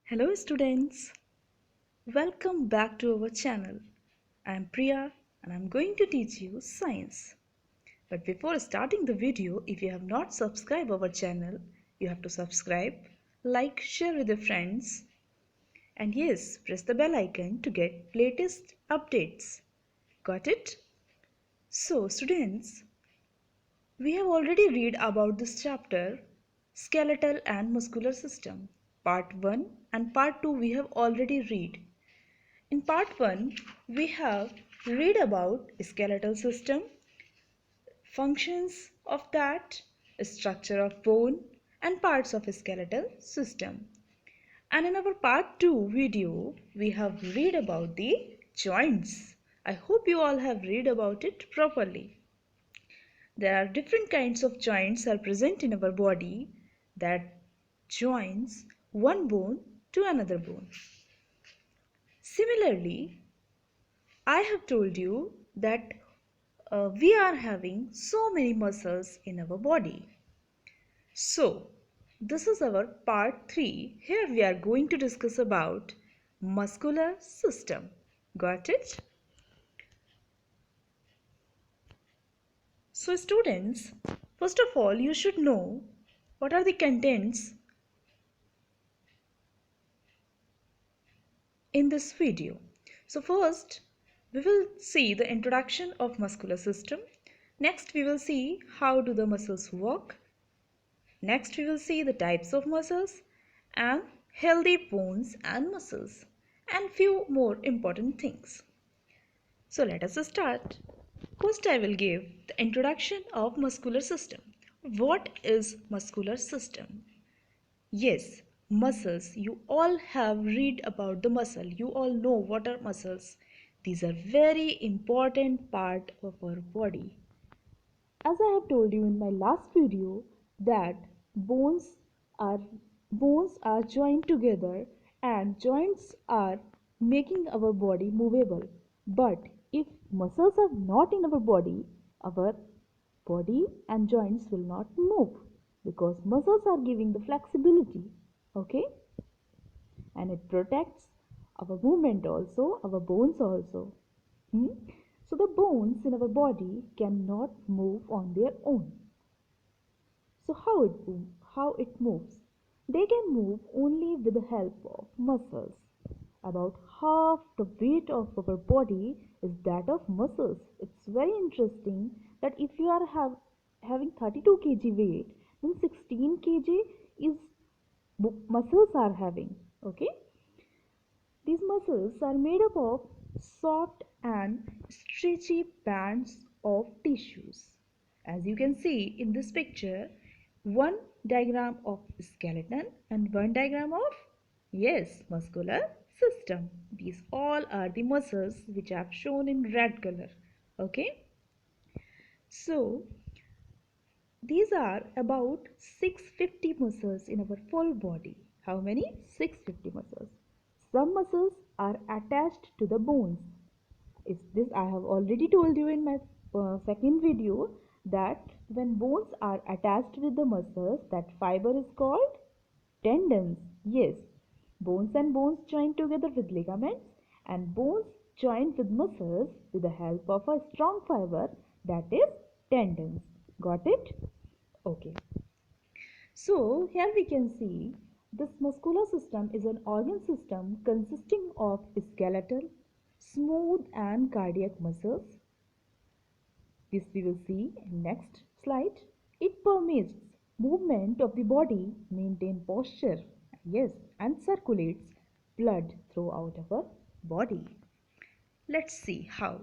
Hello students, welcome back to our channel. I am Priya and I am going to teach you science. But before starting the video, if you have not subscribed our channel, you have to subscribe, like, share with your friends, and yes, press the bell icon to get latest updates. Got it? So students, we have already read about this chapter, skeletal and muscular system. Part 1 and part 2 we have already read. In part 1, we have read about skeletal system, functions of that, structure of bone and parts of skeletal system. And in our part 2 video, we have read about the joints. I hope you all have read about it properly. There are different kinds of joints are present in our body that joins one bone to another bone. Similarly, I have told you that we are having so many muscles in our body. So, this is our part 3. Here we are going to discuss about muscular system. Got it? So students, first of all you should know what are the contents in this video. So first we will see the introduction of muscular system. Next we will see how do the muscles work. Next we will see the types of muscles and healthy bones and muscles and few more important things. So let us start. First I will give the introduction of muscular system. What is muscular system? Yes, muscles. You all have read about the muscle. You all know what are muscles. These are very important part of our body. As I have told you in my last video that bones are bones are joined together and joints are making our body movable. But if muscles are not in our body and joints will not move because muscles are giving the flexibility, okay, and it protects our movement also, our bones also. Hmm? So the bones in our body cannot move on their own. So how it moves? They can move only with the help of muscles. About half the weight of our body is that of muscles. It's very interesting that if you are having 32 kg weight, then 16 kg is muscles are having. Okay. These muscles are made up of soft and stretchy bands of tissues. As you can see in this picture, one diagram of skeleton and one diagram of, yes, muscular system. These all are the muscles which I have shown in red color. Okay. So, these are about 650 muscles in our full body. How many? 650 muscles. Some muscles are attached to the bones. Is this I have already told you in my second video that when bones are attached with the muscles, that fiber is called tendons. Yes, bones and bones join together with ligaments and bones join with muscles with the help of a strong fiber, that is tendons. Got it? Okay. So here we can see this muscular system is an organ system consisting of skeletal, smooth and cardiac muscles. This we will see in next slide. It permits movement of the body, maintain posture, yes, and circulates blood throughout our body. Let's see how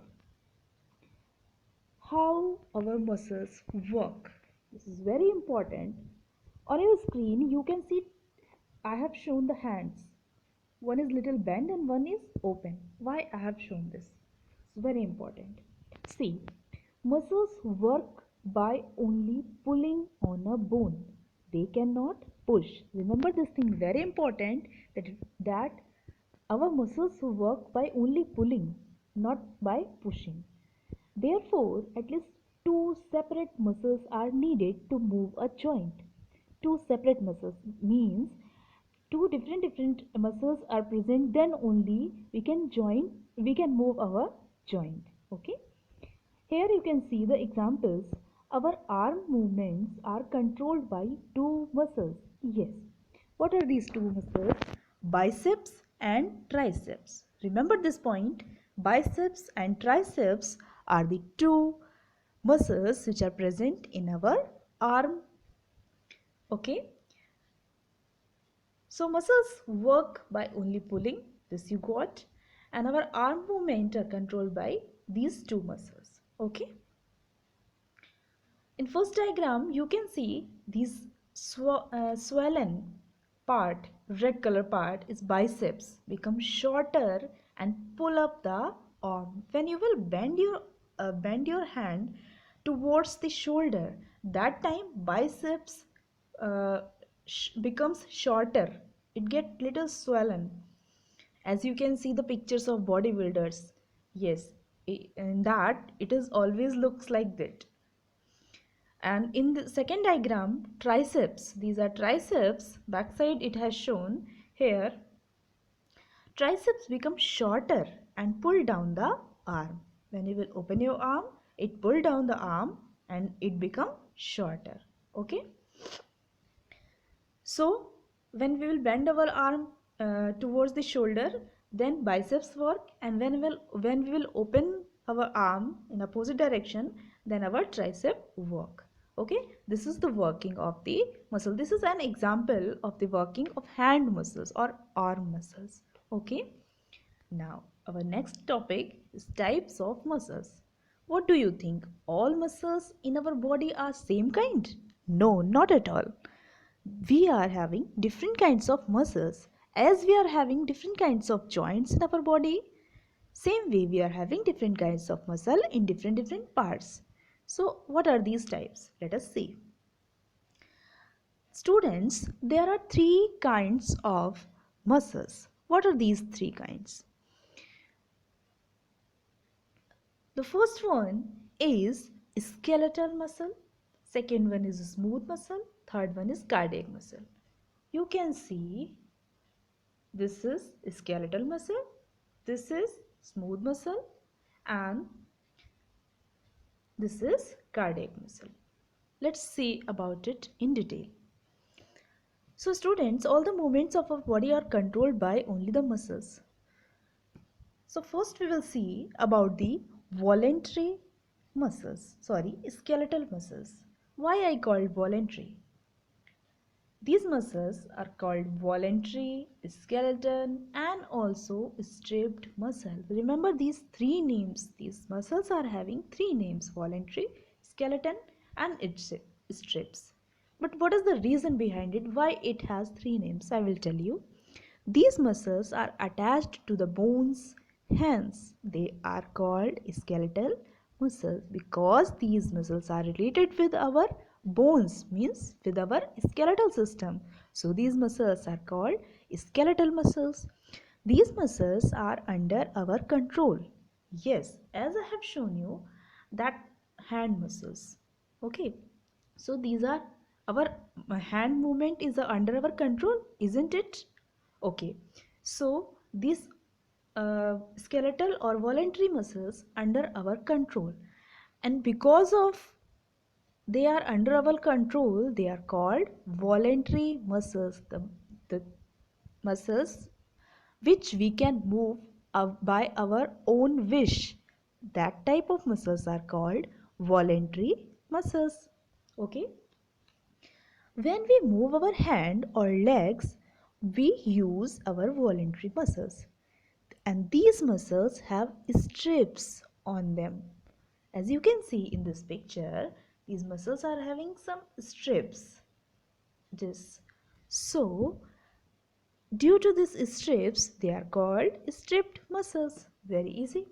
our muscles work. This is very important. On your screen you can see I have shown the hands. One is little bent and one is open. Why I have shown this? It's very important. See, muscles work by only pulling on a bone. They cannot push. Remember this thing, very important, that our muscles work by only pulling, not by pushing. Therefore, at least two separate muscles are needed to move a joint. Two separate muscles means two different muscles are present, then only we can move our joint. Okay, here you can see the examples. Our arm movements are controlled by two muscles. Yes. What are these two muscles? Biceps and triceps. Remember this point. Biceps and triceps are the two muscles which are present in our arm. Okay. So muscles work by only pulling. This you got. And our arm movement are controlled by these two muscles. Okay. In first diagram, you can see this swollen part, red color part is biceps, become shorter and pull up the arm. When you will bend your hand towards the shoulder, that time biceps uh, becomes shorter. It get little swollen. As you can see the pictures of bodybuilders, yes, in that it is always looks like that. And in the second diagram, triceps, these are triceps, backside it has shown here, triceps become shorter and pull down the arm. When you will open your arm, it pull down the arm and it become shorter. Okay. So when we will bend our arm towards the shoulder, then biceps work, and when we will open our arm in opposite direction, then our tricep work. Okay, this is the working of the muscle. This is an example of the working of hand muscles or arm muscles. Okay, now our next topic is types of muscles. What do you think? All muscles in our body are same kind? No, not at all. We are having different kinds of muscles. As we are having different kinds of joints in our body, same way we are having different kinds of muscle in different parts. So what are these types? Let us see. Students, there are three kinds of muscles. What are these three kinds? The first one is skeletal muscle, second one is smooth muscle, third one is cardiac muscle. You can see this is skeletal muscle, this is smooth muscle, and this is cardiac muscle. Let's see about it in detail. So students, all the movements of our body are controlled by only the muscles. So first we will see about the skeletal muscles. Why I called voluntary? These muscles are called voluntary, skeleton, and also stripped muscle. Remember these three names. These muscles are having three names: voluntary, skeleton, and strips. But what is the reason behind it? Why it has three names? I will tell you. These muscles are attached to the bones, hence they are called skeletal muscles, because these muscles are related with our bones, means with our skeletal system. So these muscles are called skeletal muscles. These muscles are under our control. Yes, as I have shown you that hand muscles. Okay, so these are our hand movement is under our control, isn't it? Okay, so these skeletal or voluntary muscles under our control, and because of they are under our control, they are called voluntary muscles. The muscles which we can move by our own wish, that type of muscles are called voluntary muscles. Okay, when we move our hand or legs, we use our voluntary muscles, and these muscles have strips on them. As you can see in this picture, these muscles are having some strips. This. So, due to these strips, they are called stripped muscles. Very easy.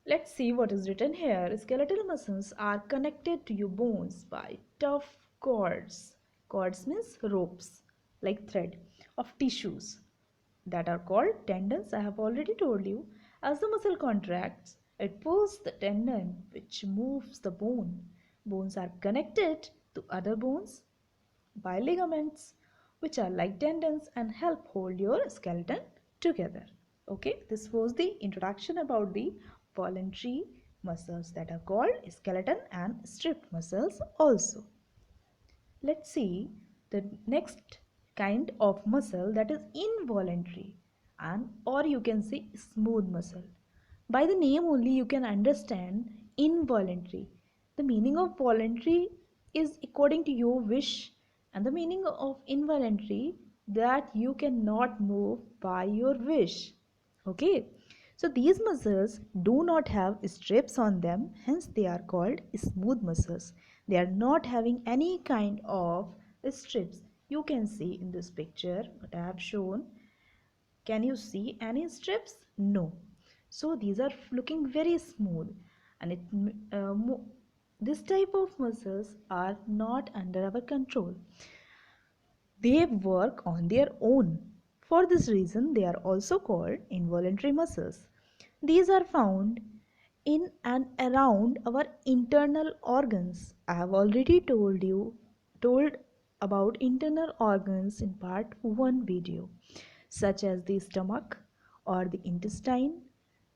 Let's see what is written here. Skeletal muscles are connected to your bones by tough cords. Cords means ropes, like thread, of tissues that are called tendons. I have already told you. As the muscle contracts, it pulls the tendon which moves the bone. Bones are connected to other bones by ligaments. which are like tendons and help hold your skeleton together. Okay, this was the introduction about the voluntary muscles that are called skeleton and strip muscles also. Let's see the next kind of muscle, that is involuntary, and or you can say smooth muscle. By the name only you can understand involuntary. The meaning of voluntary is according to your wish, and the meaning of involuntary, that you cannot move by your wish. Okay, so these muscles do not have strips on them, hence they are called smooth muscles. They are not having any kind of strips. You can see in this picture what I have shown. Can you see any strips? No. So these are looking very smooth, and this type of muscles are not under our control. They work on their own. For this reason, they are also called involuntary muscles. These are found in and around our internal organs. I have already told about internal organs in part 1 video, such as the stomach or the intestine.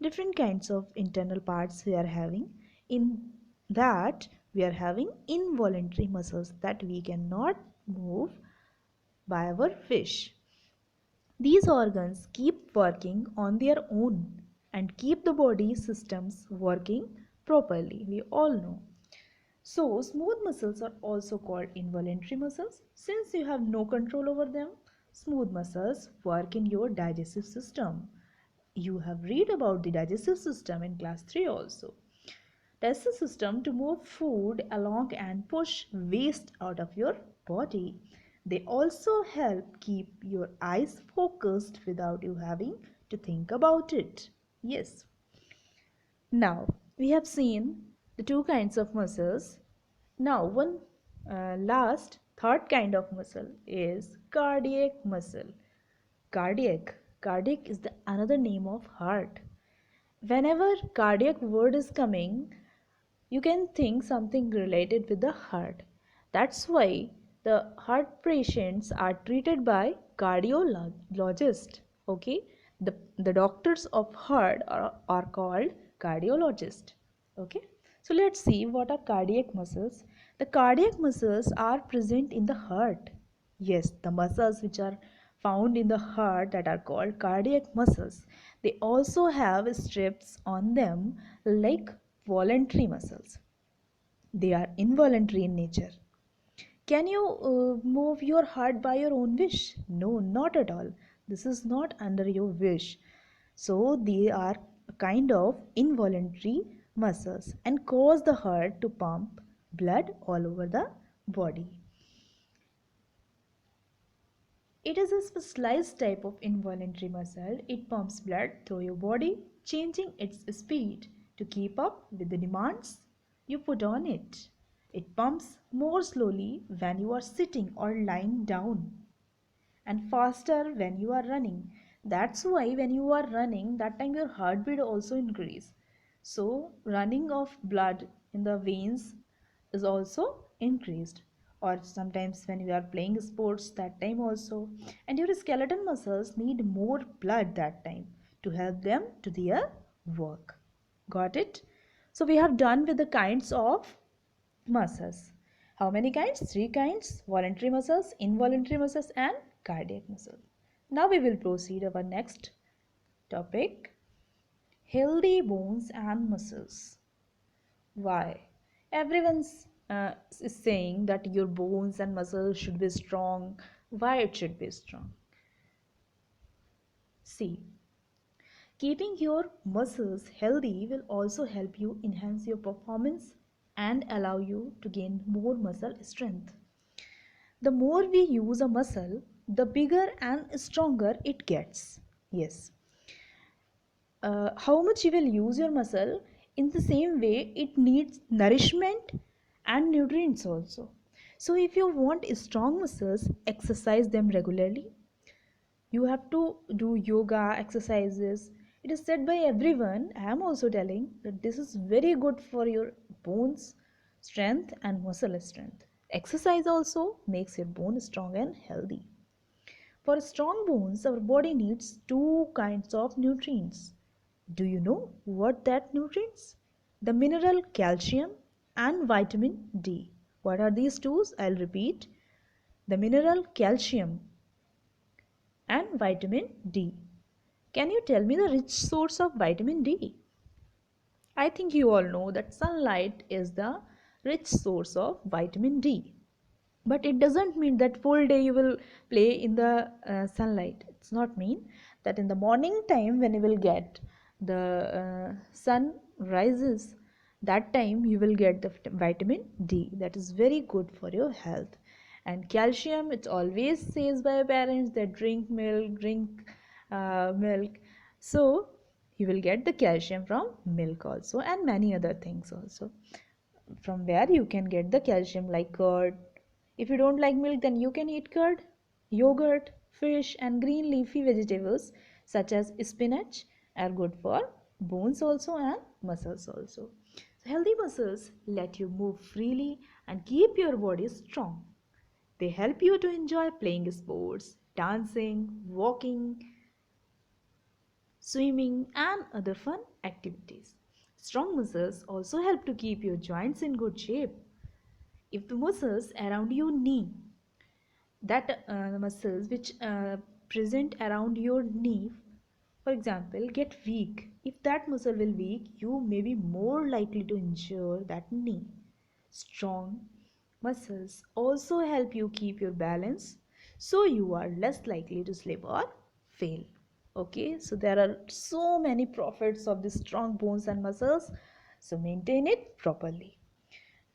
Different kinds of internal parts we are having. In that, we are having involuntary muscles that we cannot move by our fish. These organs keep working on their own and keep the body systems working properly. We all know. So, smooth muscles are also called involuntary muscles. Since you have no control over them, smooth muscles work in your digestive system. You have read about the digestive system in class 3 also. Digestive system to move food along and push waste out of your body. They also help keep your eyes focused without you having to think about it. Yes. Now, we have seen the two kinds of muscles. Now, one last third kind of muscle is cardiac muscle. Cardiac is the another name of heart. Whenever cardiac word is coming, you can think something related with the heart. That's why the heart patients are treated by cardiologist. Okay, the doctors of heart are called cardiologist. Okay, so let's see what are cardiac muscles. The cardiac muscles are present in the heart. Yes, the muscles which are found in the heart that are called cardiac muscles. They also have strips on them like voluntary muscles. They are involuntary in nature. Can you move your heart by your own wish? No, not at all. This is not under your wish. So they are a kind of involuntary muscles and cause the heart to pump blood all over the body. It is a specialized type of involuntary muscle. It pumps blood through your body, changing its speed to keep up with the demands you put on it. It pumps more slowly when you are sitting or lying down and faster when you are running. That's why when you are running, that time your heartbeat also increase. So running of blood in the veins is also increased. Or sometimes when you are playing sports, that time also. And your skeleton muscles need more blood that time to help them to their work. Got it? So we have done with the kinds of muscles. How many kinds? Three kinds: voluntary muscles, involuntary muscles, and cardiac muscles. Now we will proceed our next topic: healthy bones and muscles. Why? Everyone's is saying that your bones and muscles should be strong. Why it should be strong? See, keeping your muscles healthy will also help you enhance your performance and allow you to gain more muscle strength. The more we use a muscle, the bigger and stronger it gets. Yes. How much you will use your muscle, in the same way it needs nourishment and nutrients also. So if you want strong muscles, exercise them regularly. You have to do yoga exercises. It is said by everyone. I am also telling that this is very good for your bones strength and muscle strength. Exercise also makes your bone strong and healthy. For strong bones, our body needs two kinds of nutrients. Do you know what that nutrients? The mineral calcium and vitamin D. What are these two? I'll repeat. The mineral calcium and vitamin D. Can you tell me the rich source of vitamin D? I think you all know that sunlight is the rich source of vitamin D. But it doesn't mean that full day you will play in the sunlight. It's not mean that in the morning time when you will get the sun rises, that time you will get the vitamin D. That is very good for your health. And calcium, it always says by parents that drink milk, milk. So you will get the calcium from milk also, and many other things also, from where you can get the calcium, like curd. If you don't like milk, then you can eat curd, yogurt, fish, and green leafy vegetables such as spinach are good for bones also and muscles also. So healthy muscles let you move freely and keep your body strong. They help you to enjoy playing sports, dancing, walking, swimming, and other fun activities. Strong muscles also help to keep your joints in good shape. If the muscles around your knee, that the muscles which present around your knee, for example, get weak, if that muscle will weak, you may be more likely to injure that knee. Strong muscles also help you keep your balance, so you are less likely to slip or fail. Okay, so there are so many profits of the strong bones and muscles, so maintain it properly.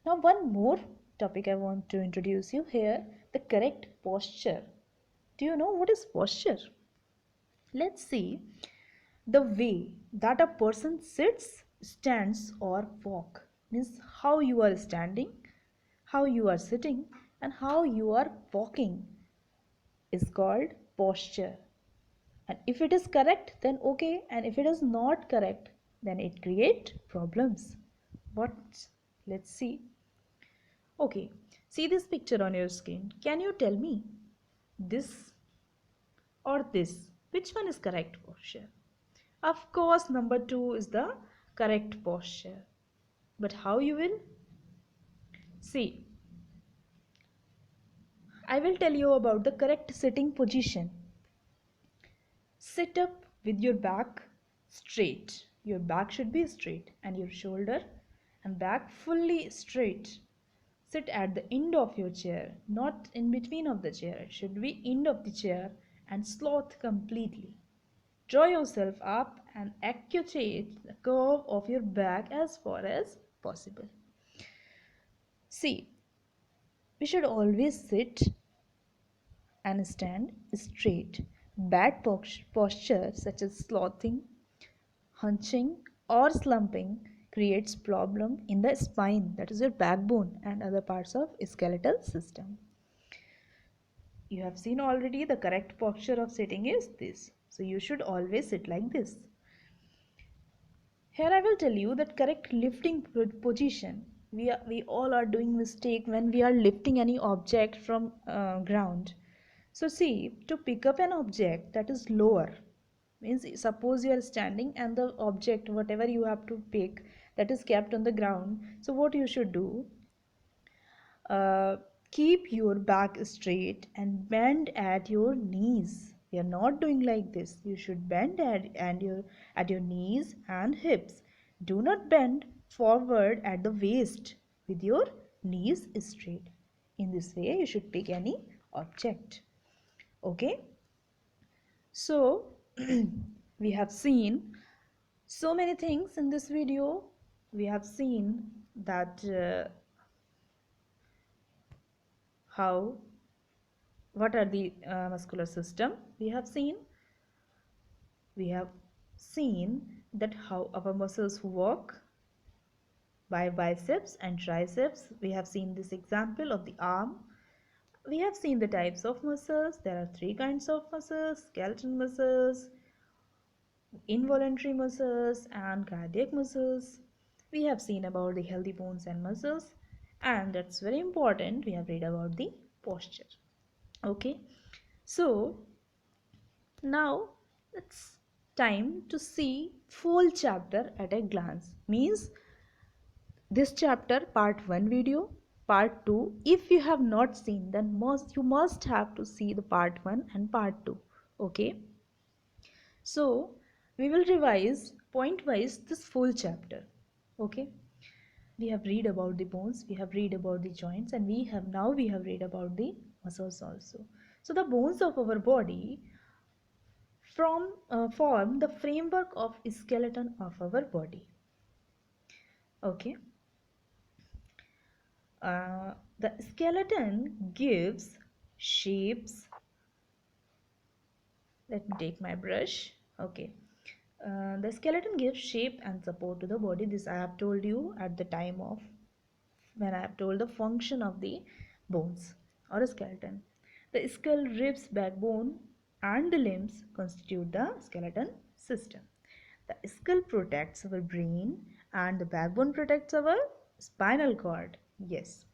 Now, one more topic I want to introduce you here, the correct posture. Do you know what is posture? Let's see the way that a person sits, stands, or walk. Means how you are standing, how you are sitting, and how you are walking is called posture. And if it is correct, then okay, and if it is not correct, then it creates problems. What? Let's see. Okay, see this picture on your screen. Can you tell me this or this? Which one is correct posture? Of course, number 2 is the correct posture. But how you will? See, I will tell you about the correct sitting position. Sit up with your back straight. Your back should be straight and your shoulder and back fully straight. Sit at the end of your chair, not in between of the chair. It should be end of the chair and sloth completely. Draw yourself up and accentuate the curve of your back as far as possible. See, we should always sit and stand straight. Bad posture such as slothing, hunching, or slumping creates problem in the spine, that is your backbone, and other parts of skeletal system. You have seen already the correct posture of sitting is this. So you should always sit like this. Here I will tell you that correct lifting position. We all are doing mistake when we are lifting any object from ground. So see, to pick up an object that is lower, means suppose you are standing and the object whatever you have to pick, that is kept on the ground. So what you should do, uh, keep your back straight and bend at your knees. We are not doing like this. You should bend at your knees and hips. Do not bend forward at the waist with your knees straight. In this way, you should pick any object. Okay. So, we have seen so many things in this video. We have seen that how what are the muscular system. We have seen that how our muscles work by biceps and triceps. We have seen this example of the arm. We have seen the types of muscles. There are three kinds of muscles: skeletal muscles, involuntary muscles, and cardiac muscles. We have seen about the healthy bones and muscles, and that's very important. We have read about the posture. Okay, so Now it's time to see full chapter at a glance. Means this chapter part 1 video, part 2. If you have not seen, then you must have to see the part 1 and part 2. Okay? So we will revise point wise this full chapter. Okay? We have read about the bones, we have read about the joints, and we have read about the muscles also. So the bones of our body form the framework of skeleton of our body. Okay. The skeleton gives shapes. Let me take my brush. Okay. The skeleton gives shape and support to the body. This I have told you at the time of when I have told the function of the bones or a skeleton. The skull, ribs, backbone, and the limbs constitute the skeleton system. The skull protects our brain and the backbone protects our spinal cord. Yes.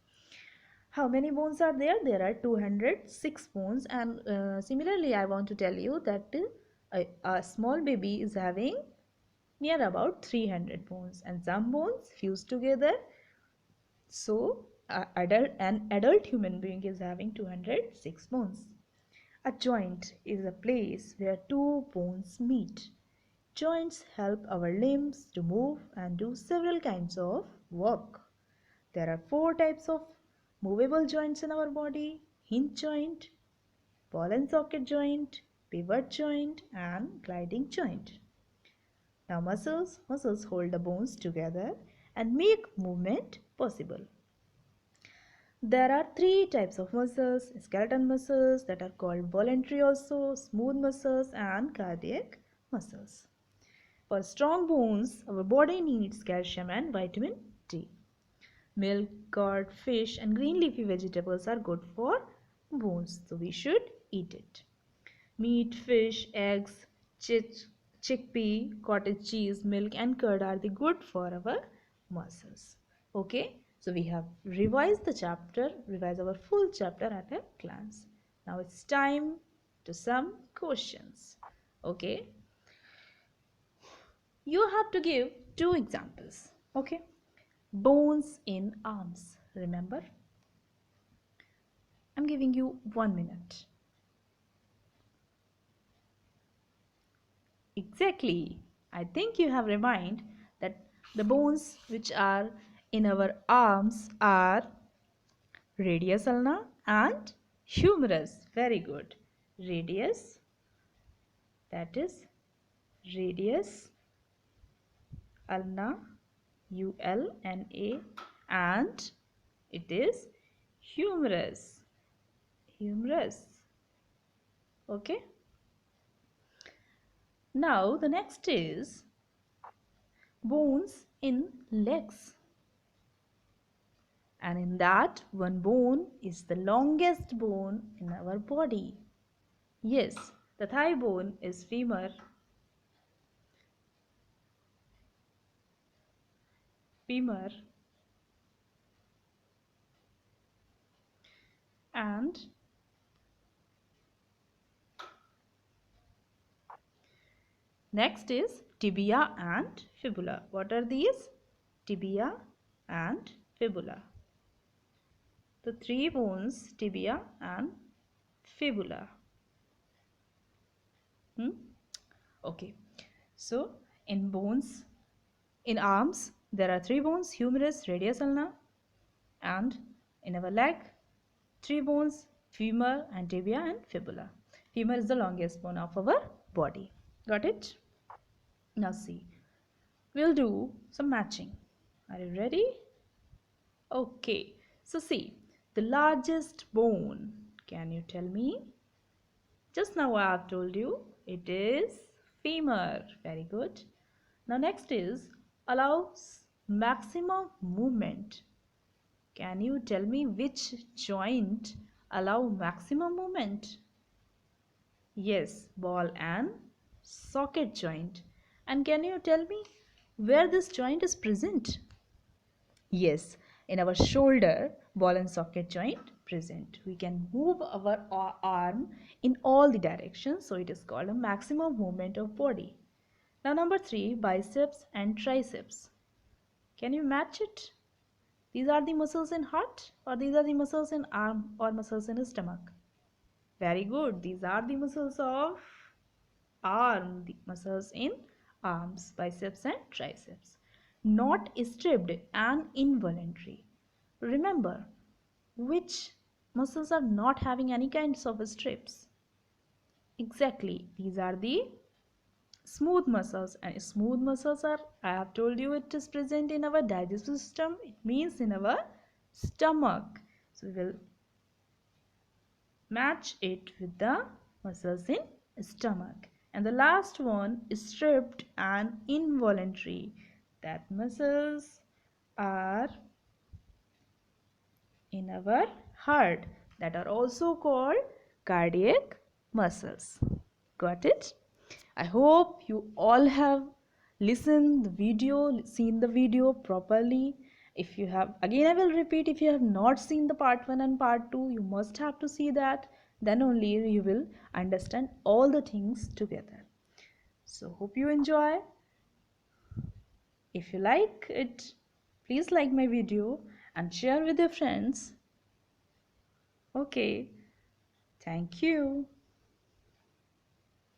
How many bones are there? There are 206 bones, and similarly I want to tell you that a small baby is having near about 300 bones, and some bones fused together. So an adult human being is having 206 bones. A joint is a place where two bones meet. Joints help our limbs to move and do several kinds of work. There are four types of movable joints in our body: hinge joint, ball and socket joint, pivot joint, and gliding joint. Now muscles hold the bones together and make movement possible. There are three types of muscles: skeleton muscles that are called voluntary also, smooth muscles, and cardiac muscles. For strong bones, our body needs calcium and vitamin D. Milk, curd, fish, and green leafy vegetables are good for bones, so we should eat it. Meat, fish, eggs, chickpea, cottage cheese, milk, and curd are the good for our muscles. Okay, so we have revised our full chapter at a glance. Now it's time to some questions. Okay, you have to give two examples. Okay, bones in arms. Remember, I'm giving you 1 minute. Exactly. I think you have remind that the bones which are in our arms are radius ulna and humerus. Very good. Radius, that is radius ulna, ulna, and it is humerus. Humerus. Okay. Now the next is bones in legs. And in that, one bone is the longest bone in our body. Yes, the thigh bone is femur. Femur. And next is tibia and fibula. What are these? Tibia and fibula. The three bones, tibia and fibula. Okay. So in bones, in arms, there are three bones: humerus, radius ulna, and in our leg, three bones: femur and tibia and fibula. Femur is the longest bone of our body. Got it? Now see, we'll do some matching. Are you ready? Okay. So see, the largest bone. Can you tell me? Just now I have told you it is femur. Very good. Now next is allows maximum movement. Can you tell me which joint allow maximum movement? Yes, ball and socket joint. And can you tell me where this joint is present? Yes, in our shoulder, ball and socket joint present. We can move our arm in all the directions, so it is called a maximum movement of body. Now number 3, biceps and triceps. Can you match it? These are the muscles in heart, or these are the muscles in arm, or muscles in stomach? Very good. These are the muscles of arm, the muscles in arms, biceps and triceps. Not stripped and involuntary. Remember, which muscles are not having any kinds of strips? Exactly, these are the smooth muscles, and smooth muscles are, I have told you, it is present in our digestive system. It means in our stomach. So we will match it with the muscles in stomach. And the last one is stripped and involuntary. That muscles are in our heart, that are also called cardiac muscles. Got it? I hope you all have listened the video, seen the video properly. If you have, again I will repeat, if you have not seen the part 1 and part 2, you must have to see that. Then only you will understand all the things together. So hope you enjoy. If you like it, please like my video and share with your friends. Okay, thank you.